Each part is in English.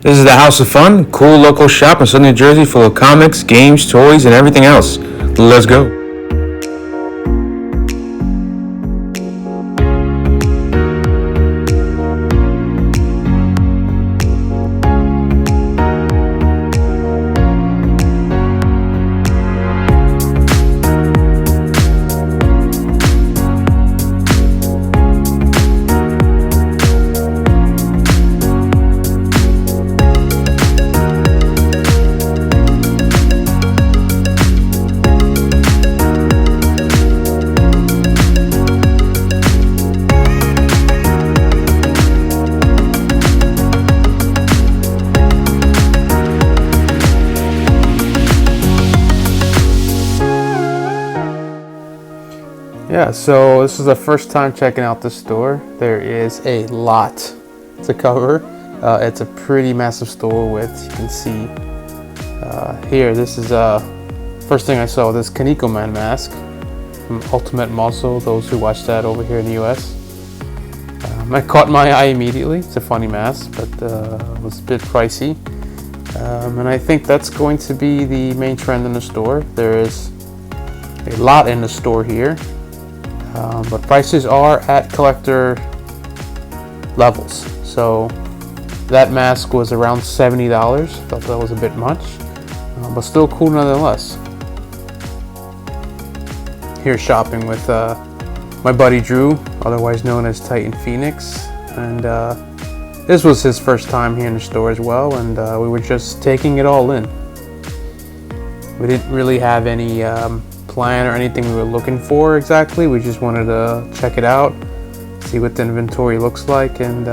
This is the House of Fun, cool local shop in Southern New Jersey full of comics, games, toys, and everything else. Let's go. Yeah, so this is the first time checking out the store. There is a lot to cover. It's a pretty massive store with, you can see here, this is first thing I saw, this Kaneko Man mask from Ultimate Muscle, those who watch that over here in the US. It caught my eye immediately. It's a funny mask, but it was a bit pricey. And I think that's going to be the main trend in the store. There is a lot in the store here. But prices are at collector levels. So that mask was around $70. Thought that was a bit much, but still cool nonetheless. Here shopping with my buddy Drew, otherwise known as Titan Phoenix, and this was his first time here in the store as well, and we were just taking it all in. We didn't really have any plan or anything we were looking for exactly. We just wanted to check it out, see what the inventory looks like, and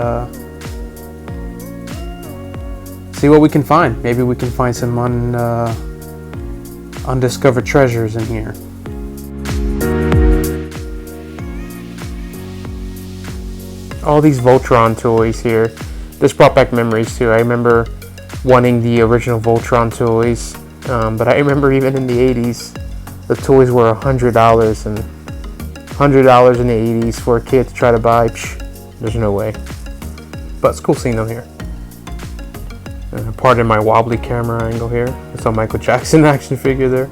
see what we can find. Maybe we can find some undiscovered treasures in here. All these Voltron toys here. This brought back memories too. I remember wanting the original Voltron toys, but I remember even in the 80s, the toys were $100, and $100 in the 80s for a kid to try to buy, there's no way. But it's cool seeing them here. Pardon my wobbly camera angle here. It's a Michael Jackson action figure there.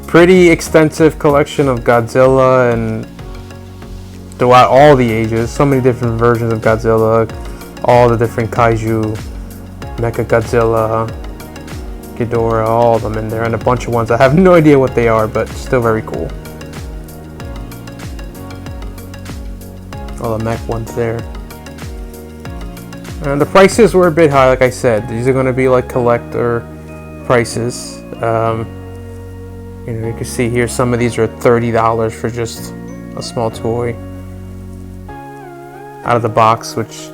Pretty extensive collection of Godzilla, and throughout all the ages, so many different versions of Godzilla, all the different kaiju, Mecha Godzilla, Ghidorah, all of them in there, and a bunch of ones I have no idea what they are, but still very cool. All the mech ones there. And the prices were a bit high, like I said. These are going to be like collector prices. You can see here some of these are $30 for just a small toy out of the box, which,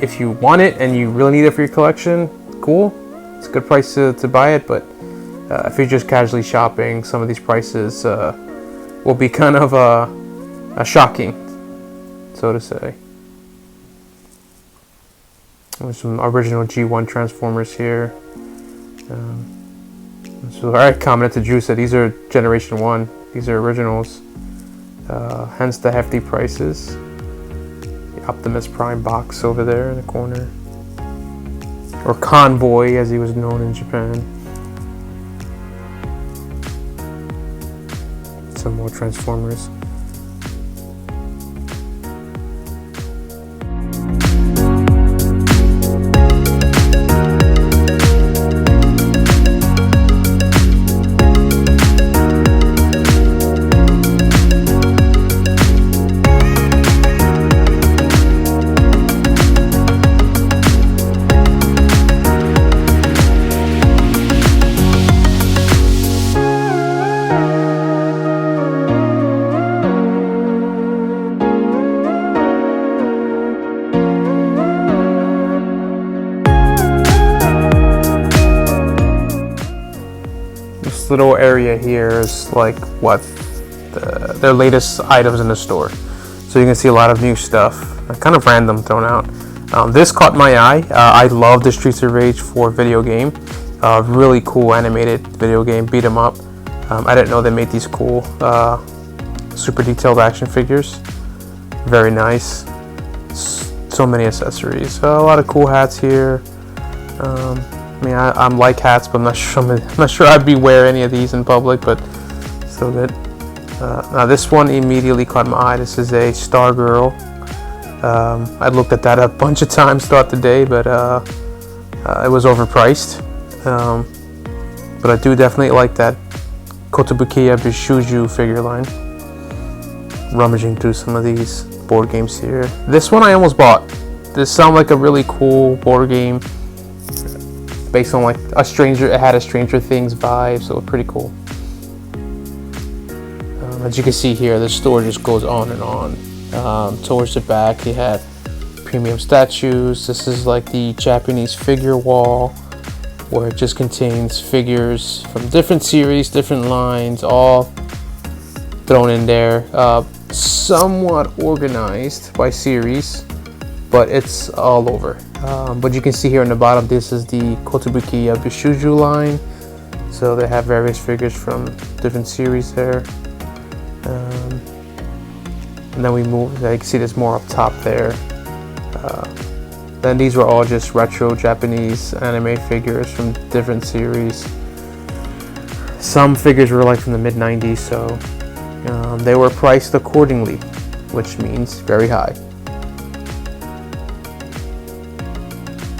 if you want it and you really need it for your collection, cool. It's a good price to buy it, but if you're just casually shopping, some of these prices will be kind of shocking, so to say. There's some original G1 Transformers here. So I commented to Drew, said these are Generation 1. These are originals, hence the hefty prices. The Optimus Prime box over there in the corner. Or Convoy, as he was known in Japan. Some more Transformers. Little area here is like what their latest items in the store, so you can see a lot of new stuff, kind of random thrown out. This caught my eye. I love the Streets of Rage 4 video game. Really cool animated video game, beat 'em up. I didn't know they made these cool super detailed action figures. Very nice. So many accessories. A lot of cool hats here. I mean, I'm like hats, but I'm not sure I'd be wear any of these in public, but still good. Now this one immediately caught my eye. This is a Star Girl. I looked at that a bunch of times throughout the day, but it was overpriced. But I do definitely like that Kotobukiya Bishuju figure line. Rummaging through some of these board games here. This one I almost bought. This sounded like a really cool board game based on like it had a Stranger Things vibe, so pretty cool. As you can see here, the store just goes on and on. Towards the back, you had premium statues. This is like the Japanese figure wall, where it just contains figures from different series, different lines, all thrown in there. Somewhat organized by series, but it's all over. But you can see here on the bottom, this is the Kotobukiya Bishuju line. So they have various figures from different series there. And then we move, you can see there's more up top there. Then these were all just retro Japanese anime figures from different series. Some figures were like from the mid-90s, so they were priced accordingly, which means very high.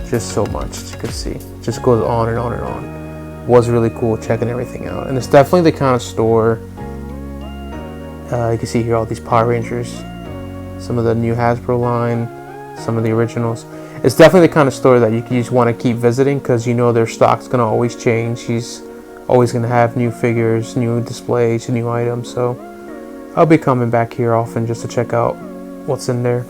Just so much, as you can see. It just goes on and on and on. Was really cool checking everything out. And it's definitely the kind of store, you can see here all these Power Rangers, some of the new Hasbro line, some of the originals. It's definitely the kind of store that you just want to keep visiting, because you know their stock's going to always change. She's always going to have new figures, new displays, new items. So I'll be coming back here often just to check out what's in there.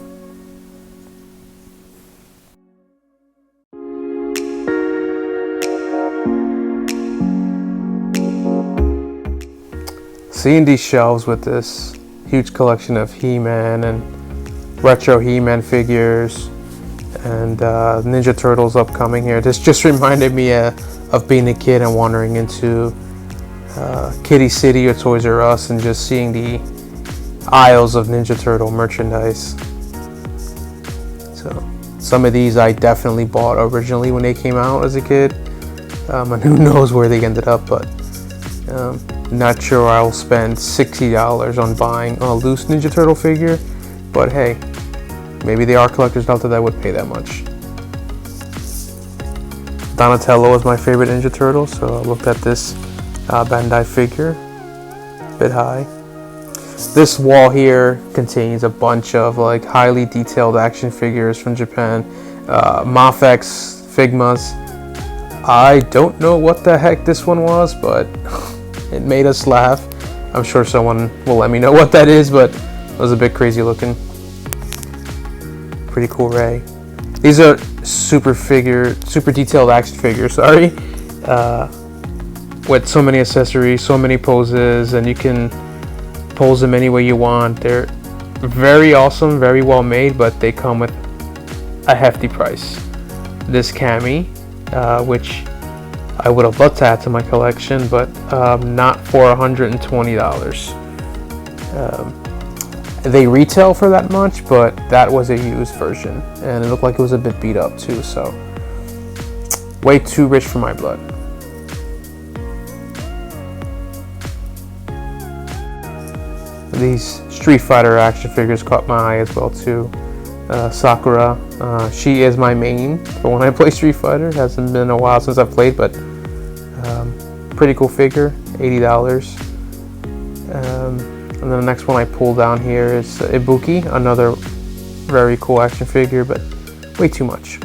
Seeing these shelves with this huge collection of He-Man and retro He-Man figures and Ninja Turtles upcoming here, this just reminded me of being a kid and wandering into Kitty City or Toys R Us and just seeing the aisles of Ninja Turtle merchandise. So some of these I definitely bought originally when they came out as a kid, and who knows where they ended up, but not sure I'll spend $60 on buying a loose Ninja Turtle figure, but hey, maybe there are collectors out there that would pay that much. Donatello is my favorite Ninja Turtle, so I looked at this Bandai figure, a bit high. This wall here contains a bunch of like highly detailed action figures from Japan, Mafex Figmas. I don't know what the heck this one was, but it made us laugh. I'm sure someone will let me know what that is, but it was a bit crazy looking. Pretty cool Ray. These are super detailed action figures, with so many accessories, so many poses, and you can pose them any way you want. They're very awesome, very well made, but they come with a hefty price. This Cammy, which I would have loved to add to my collection, but not for $120. They retail for that much, but that was a used version, and it looked like it was a bit beat up too, so way too rich for my blood. These Street Fighter action figures caught my eye as well too. Sakura, she is my main for when I play Street Fighter. It hasn't been a while since I've played, but pretty cool figure, $80. And then the next one I pull down here is Ibuki, another very cool action figure, but way too much.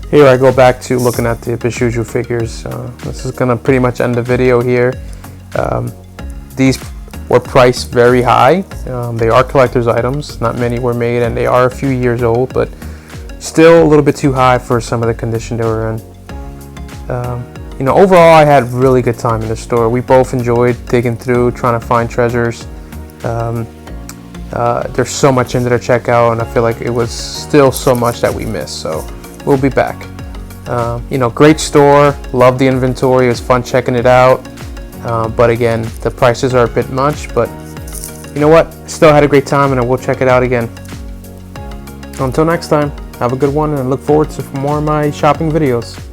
Here I go back to looking at the Bishuju figures. This is gonna pretty much end the video here. These were priced very high. They are collector's items. Not many were made, and they are a few years old, but still a little bit too high for some of the condition they were in. Overall, I had really good time in the store. We both enjoyed digging through, trying to find treasures. There's so much in there to check out, and I feel like it was still so much that we missed. So we'll be back. Great store. Love the inventory. It was fun checking it out. But again, the prices are a bit much. But you know what? Still had a great time, and I will check it out again. Until next time, have a good one and look forward to more of my shopping videos.